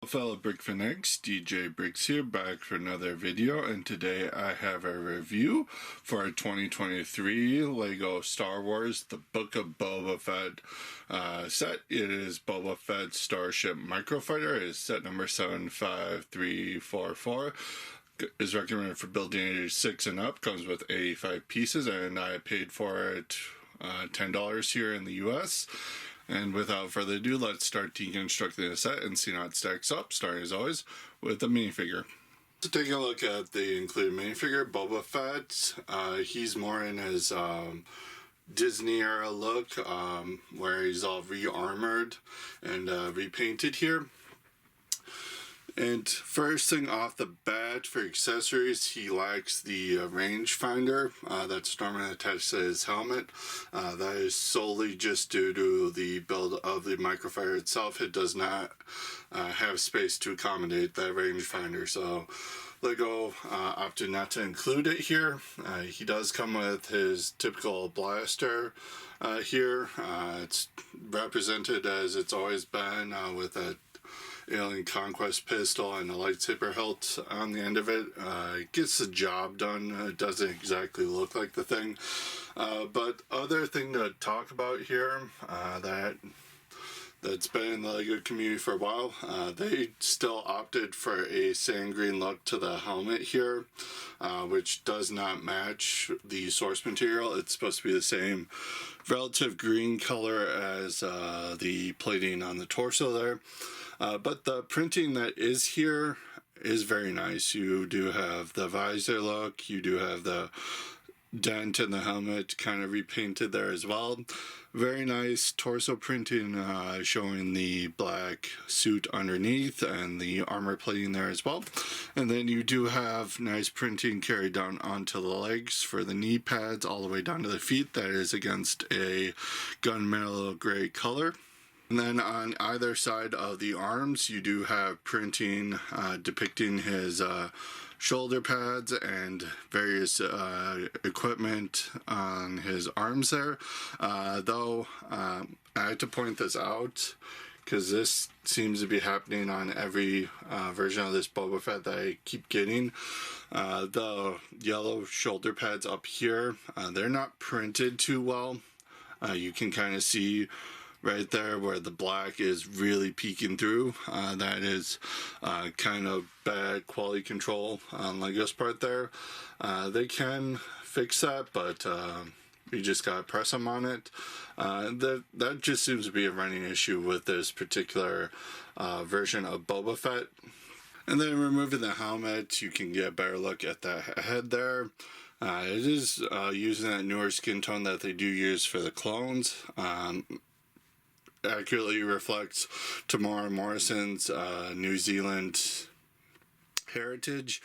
Fellow Brick Fanatics, DJ Bricks here, back for another video, and today I have a review for a 2023 LEGO Star Wars The Book of Boba Fett set. It is Boba Fett Starship Microfighter. It is set number 75344. Is recommended for building 86 and up. Comes with 85 pieces, and I paid for it $10 here in the US. And without further ado, let's start deconstructing the set and see how it stacks up, starting as always with the minifigure. So taking a look at the included minifigure, Boba Fett, he's more in his Disney era look, where he's all re-armored and repainted here. And first thing off the bat, for accessories, he lacks the rangefinder that's normally attached to his helmet. That is solely just due to the build of the Microfighter itself. It does not have space to accommodate that rangefinder, so LEGO opted not to include it here. He does come with his typical blaster here. It's represented as it's always been, with a alien conquest pistol and a lightsaber hilt on the end of it. It gets the job done. It doesn't exactly look like the thing. But other thing to talk about here, that's been in the LEGO community for a while, they still opted for a sand green look to the helmet here, which does not match the source material. It's supposed to be the same relative green color as the plating on the torso there. But the printing that is here is very nice. You do have the visor look, you do have the dent in the helmet kind of repainted there as well. Very nice torso printing, showing the black suit underneath and the armor plating there as well. And then you do have nice printing carried down onto the legs for the knee pads all the way down to the feet. That is against a gunmetal gray color. And then on either side of the arms, you do have printing depicting his shoulder pads and various equipment on his arms there. Though I had to point this out because this seems to be happening on every version of this Boba Fett that I keep getting. The yellow shoulder pads up here, they're not printed too well. You can kind of see right there where the black is really peeking through. That is kind of bad quality control on LEGO's part there. They can fix that, but you just gotta press them on it. That just seems to be a running issue with this particular version of Boba Fett. And then removing the helmet, you can get a better look at the head there. It is using that newer skin tone that they do use for the clones. Accurately reflects Tamara Morrison's New Zealand heritage.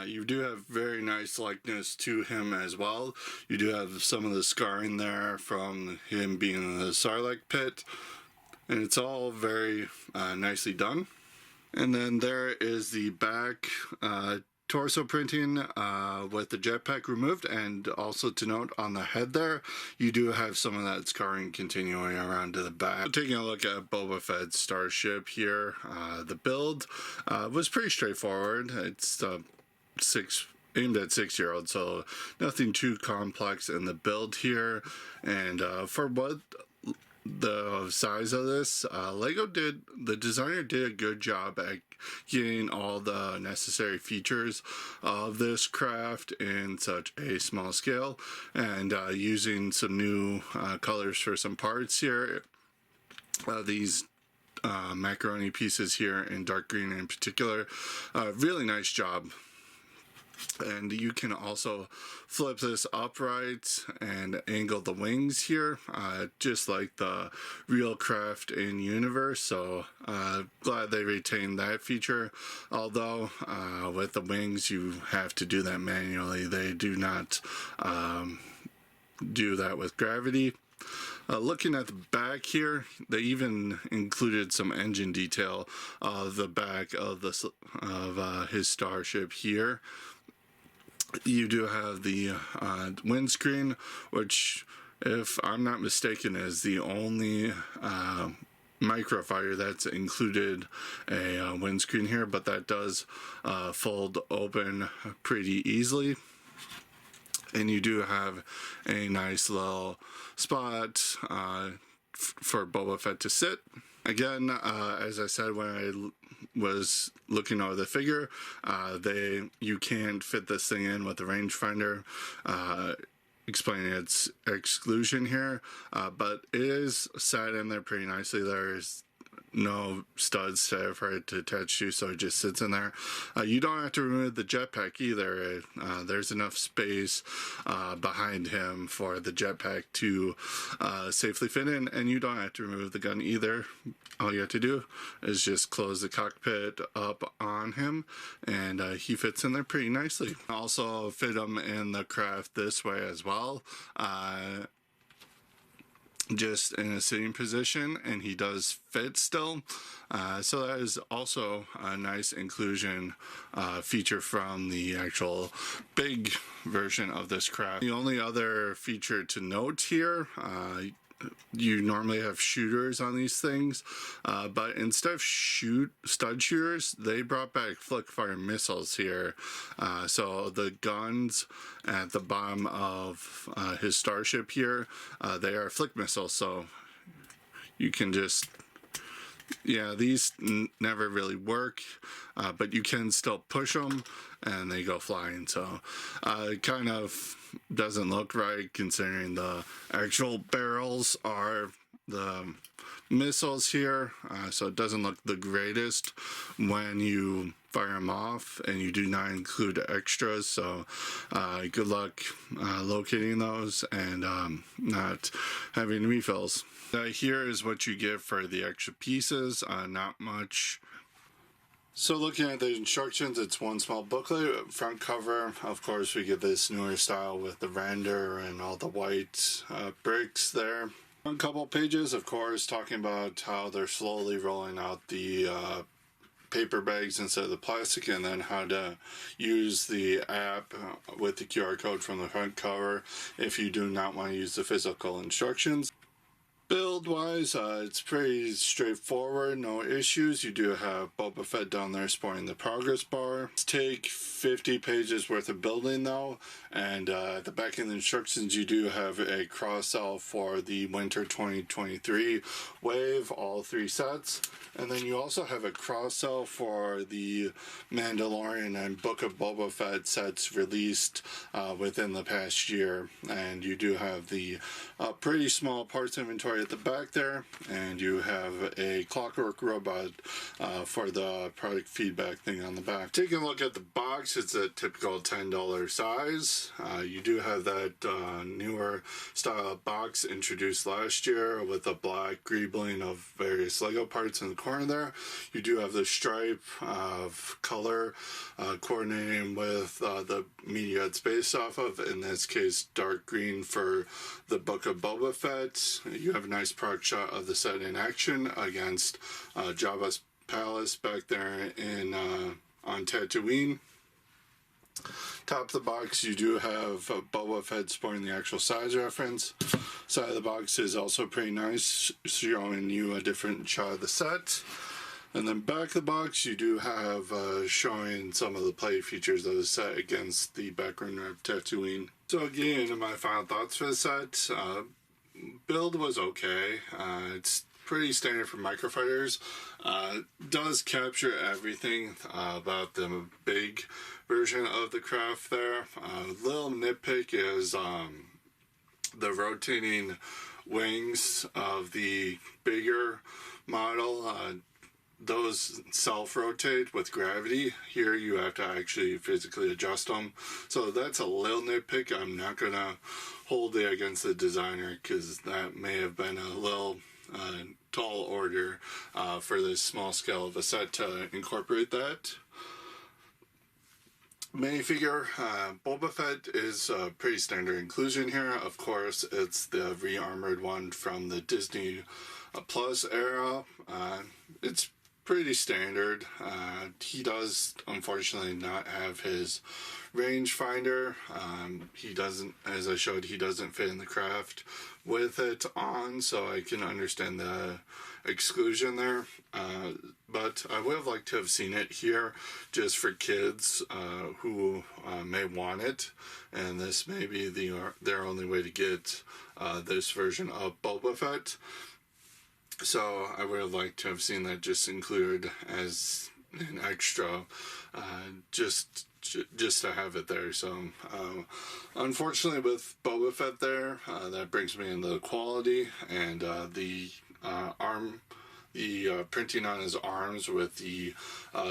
You do have very nice likeness to him as well. You do have some of the scarring there from him being in the Sarlacc pit, and it's all very nicely done. And then there is the back torso printing with the jetpack removed, and also to note on the head there, you do have some of that scarring continuing around to the back. So taking a look at Boba Fett's Starship here, the build was pretty straightforward. It's aimed at 6-year-olds, so nothing too complex in the build here. And for what the size of this, the designer did a good job at getting all the necessary features of this craft in such a small scale, and using some new colors for some parts here. These macaroni pieces here in dark green in particular, really nice job. And you can also flip this upright and angle the wings here, just like the real craft in universe. So glad they retained that feature, although with the wings you have to do that manually. They do not do that with gravity. Looking at the back here, they even included some engine detail of the back of his Starship here. You do have the windscreen, which, if I'm not mistaken, is the only Microfighter that's included a windscreen here, but that does fold open pretty easily. And you do have a nice little spot for Boba Fett to sit. Again, as I said when I was looking over the figure, you can't fit this thing in with the rangefinder, explaining its exclusion here, but it is set in there pretty nicely. There's no studs for it to attach to, so it just sits in there. You don't have to remove the jetpack either. There's enough space behind him for the jetpack to safely fit in, and you don't have to remove the gun either. All you have to do is just close the cockpit up on him, and he fits in there pretty nicely. Also fit him in the craft this way as well, just in a sitting position, and he does fit still. So that is also a nice inclusion feature from the actual big version of this craft. The only other feature to note here, you normally have shooters on these things, but instead of stud shooters, they brought back flick-fire missiles here. So the guns at the bottom of his Starship here, they are flick missiles, so you can just... Yeah, these never really work, but you can still push them and they go flying. So it kind of doesn't look right considering the actual barrels are the missiles here. So it doesn't look the greatest when you fire them off, and you do not include extras. So good luck locating those and not having refills. Here is what you get for the extra pieces, not much. So looking at the instructions, it's one small booklet, front cover. Of course, we get this newer style with the render and all the white bricks there. A couple pages, of course, talking about how they're slowly rolling out the paper bags instead of the plastic, and then how to use the app with the QR code from the front cover if you do not want to use the physical instructions. Build wise, it's pretty straightforward, no issues. You do have Boba Fett down there sporting the progress bar. It's take 50 pages worth of building though, and at the back in the instructions you do have a cross-sell for the winter 2023 wave, all 3 sets. And then you also have a cross-sell for the Mandalorian and Book of Boba Fett sets released within the past year. And you do have the pretty small parts inventory at the back there, and you have a clockwork robot for the product feedback thing on the back. Taking a look at the box, it's a typical $10 size. You do have that newer style box introduced last year with a black greebling of various Lego parts in the corner there. You do have the stripe of color coordinating with the media it's based off of, in this case dark green for the Book of Boba Fett. You have a nice product shot of the set in action against Jabba's palace back there in on Tatooine. Top of the box, you do have Boba Fett sporting the actual size reference. Side of the box is also pretty nice, showing you a different shot of the set. And then back of the box, you do have showing some of the play features of the set against the background of Tatooine. So getting into my final thoughts for the set, build was okay. It's pretty standard for microfighters. Does capture everything about the big version of the craft there. Little nitpick is the rotating wings of the bigger model. Those self-rotate with gravity. Here you have to actually physically adjust them. So that's a little nitpick. I'm not going to hold it against the designer because that may have been a little tall order for this small scale of a set to incorporate that. Minifigure, Boba Fett is a pretty standard inclusion here. Of course, it's the re-armored one from the Disney Plus era. It's pretty standard. He does unfortunately not have his rangefinder. He doesn't, as I showed, he doesn't fit in the craft with it on, so I can understand the exclusion there. But I would have liked to have seen it here just for kids who may want it, and this may be their only way to get this version of Boba Fett. So I would have liked to have seen that just included as an extra, just to have it there. So unfortunately with Boba Fett there, that brings me into the quality and the arm, the printing on his arms with the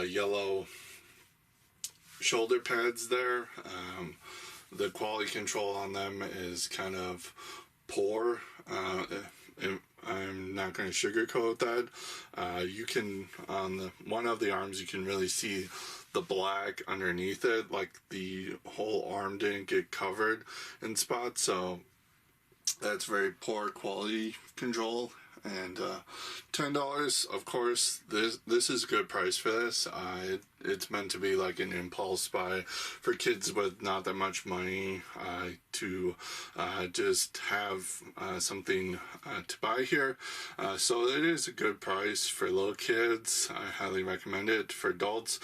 yellow shoulder pads there. The quality control on them is kind of poor. I'm not going to sugarcoat that. You can, on one of the arms, you can really see the black underneath it, like the whole arm didn't get covered in spots, so that's very poor quality control. And $10, of course, this is a good price for this. It's meant to be like an impulse buy for kids with not that much money to just have something to buy here. So it is a good price for little kids. I highly recommend it. For adults,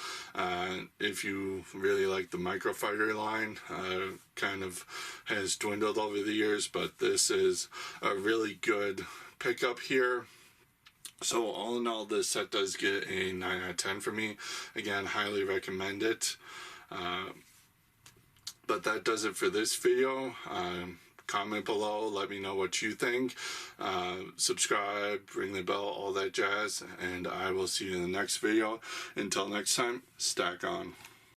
if you really like the Microfighter line, kind of has dwindled over the years, but this is a really good pickup here. So all in all, this set does get a 9 out of 10 for me. Again, highly recommend it. But that does it for this video. Comment below, let me know what you think. Subscribe, ring the bell, all that jazz, and I will see you in the next video. Until next time, stack on.